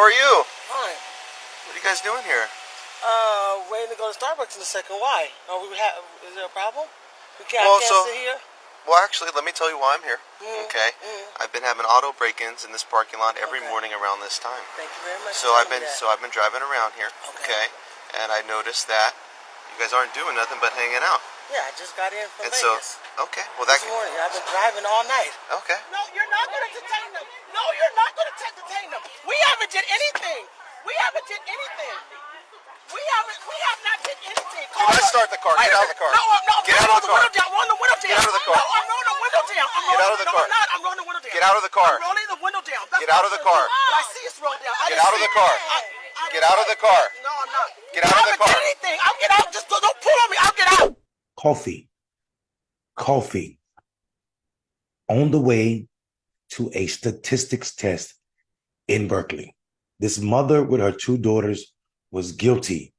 How are you? Fine. What are you guys doing here? Waiting to go to Starbucks in a second. Why? Is there a problem? I can't sit here? Well, actually, let me tell you why I'm here. Okay? I've been having auto break-ins in this parking lot every morning around this time. Thank you very much. So I've been driving around here. Okay? And I noticed that you guys aren't doing nothing but hanging out. Yeah, I just got in from Vegas. Okay. Well, this morning. I've been driving all night. Okay. No, you're not going to detain them. No, you're not going to detain them. We haven't did anything. We have not did anything. Do not start the car. Get out of the car. No, get out of the car. I'm rolling the window down. Get out of the car. No, I'm rolling the window down. Get out of the car. No, I'm not. I'm rolling the window down. Get out of the car. I'm rolling the window down. Get out of the car. I see it's rolled down. Get out of the car. Get out of the car. No, I'm not. Get out of the car. I haven't did anything. I'll get out. Just don't pull on me. I'll get out. Coffee. On the way to a statistics test in Berkeley. This mother with her two daughters was guilty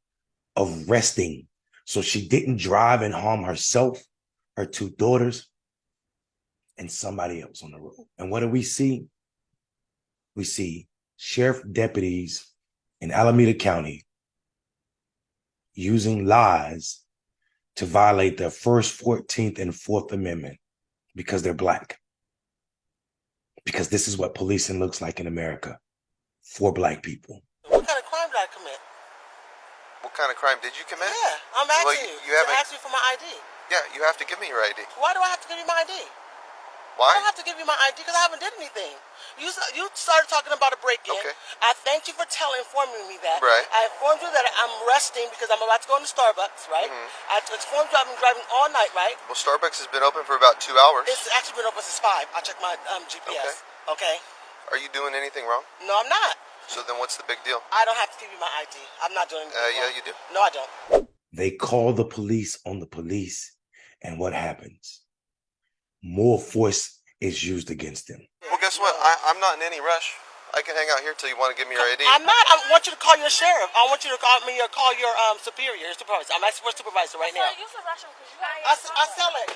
of resting. So she didn't drive and harm herself, her two daughters, and somebody else on the road. And what do we see? We see sheriff deputies in Alameda County using lies to violate their First, 14th, and 4th Amendment because they're Black. Because this is what policing looks like in America for Black people. What kind of crime did I commit? What kind of crime did you commit? Yeah, I'm asking you. You asked me for my ID. Yeah, you have to give me your ID. Why do I have to give you my ID? Why? I don't have to give you my ID because I haven't did anything. You started talking about a break-in. Okay. I thanked you for informing me that. Right. I informed you that I'm resting because I'm about to go into Starbucks, right? I informed you I've been driving all night, right? Well, Starbucks has been open for about 2 hours. It's actually been open since 5. I checked my GPS. Okay. Are you doing anything wrong? No, I'm not. So then what's the big deal? I don't have to give you my ID. I'm not doing anything wrong. Yeah, you do. No, I don't. They call the police on the police, and what happens? More force is used against them. Well, guess what? I'm not in any rush. I can hang out here till you want to give me your ID. I'm not. I want you to call your sheriff. I want you to call me or call your superior, your supervisor. I'm asking for a supervisor right now. Use the restroom because you I sell it.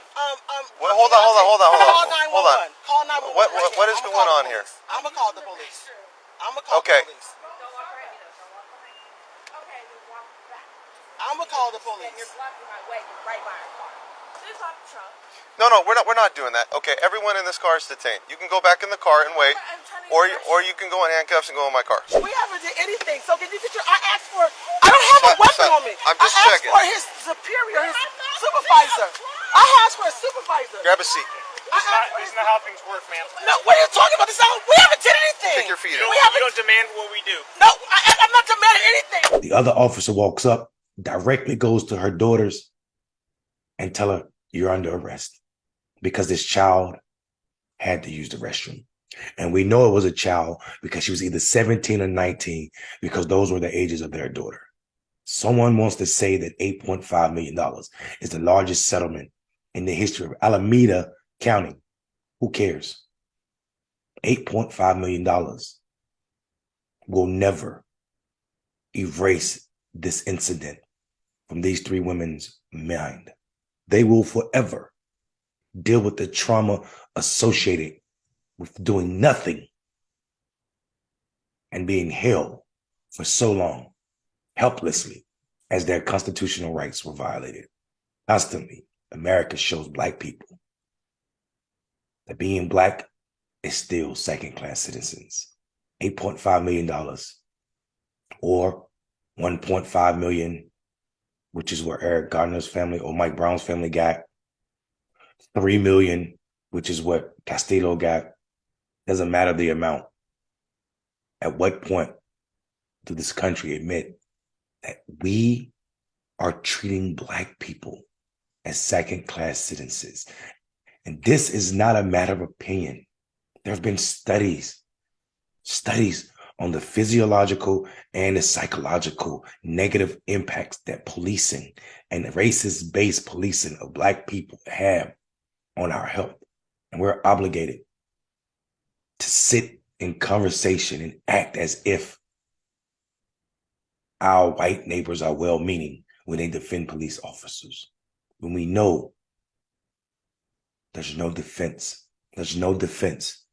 Well, hold on. Call 911. Call 911. What is going on here? I'm gonna call the police. I'm gonna call the police. I'm gonna call the police. You're blocking my way. You're right by our car. Just off the trunk. No, we're not doing that. Okay, everyone in this car is detained. You can go back in the car and wait, or you can go in handcuffs and go in my car. We haven't did anything. So can you get your? I asked for. I don't have a weapon on me. I'm just checking. I asked for his superior, his supervisor. I asked for a supervisor. Grab a seat. Isn't that how things work, man? No, what are you talking about? We haven't did anything. Take your feet up. We don't demand what we do. No, I'm not demanding anything. The other officer walks up, directly goes to her daughters, and tell her, "You're under arrest," because this child had to use the restroom. And we know it was a child because she was either 17 or 19, because those were the ages of their daughter. Someone wants to say that $8.5 million is the largest settlement in the history of Alameda County. Who cares? $8.5 million will never erase this incident from these three women's mind. They will forever deal with the trauma associated with doing nothing and being held for so long, helplessly, as their constitutional rights were violated. Constantly, America shows Black people that being Black is still second-class citizens. $8.5 million or $1.5 million, which is where Eric Garner's family or Mike Brown's family got. $3 million, which is what Castillo got. Doesn't matter the amount. At what point do this country admit that we are treating Black people as second-class citizens? And this is not a matter of opinion. There have been studies on the physiological and the psychological negative impacts that policing and racist-based policing of Black people have on our health. And we're obligated to sit in conversation and act as if our white neighbors are well-meaning when they defend police officers, when we know there's no defense. There's no defense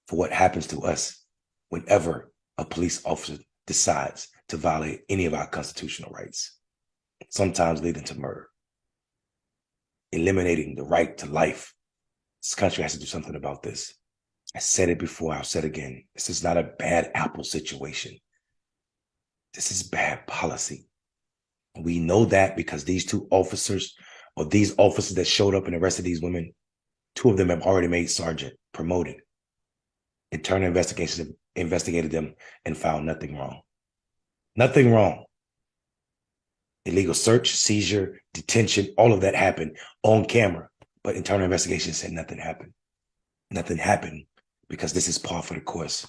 for what happens to us whenever a police officer decides to violate any of our constitutional rights, sometimes leading to murder, eliminating the right to life. This country has to do something about this. I said it before, I'll say it again. This is not a bad apple situation. This is bad policy. We know that because these two officers, or these officers that showed up and arrested these women, 2 of them have already made sergeant, promoted. Internal investigations investigated them and found nothing wrong. Nothing wrong. Illegal search, seizure, detention, all of that happened on camera, but internal investigation said nothing happened. Nothing happened because this is par for the course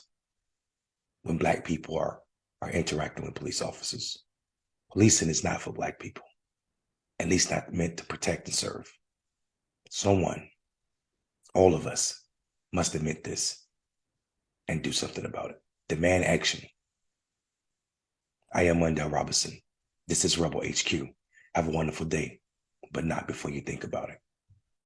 when Black people are interacting with police officers. Policing is not for Black people, at least not meant to protect and serve. Someone, all of us, must admit this and do something about it. Demand action. I am Wendell Robinson. This is Rebel HQ. Have a wonderful day, but not before you think about it.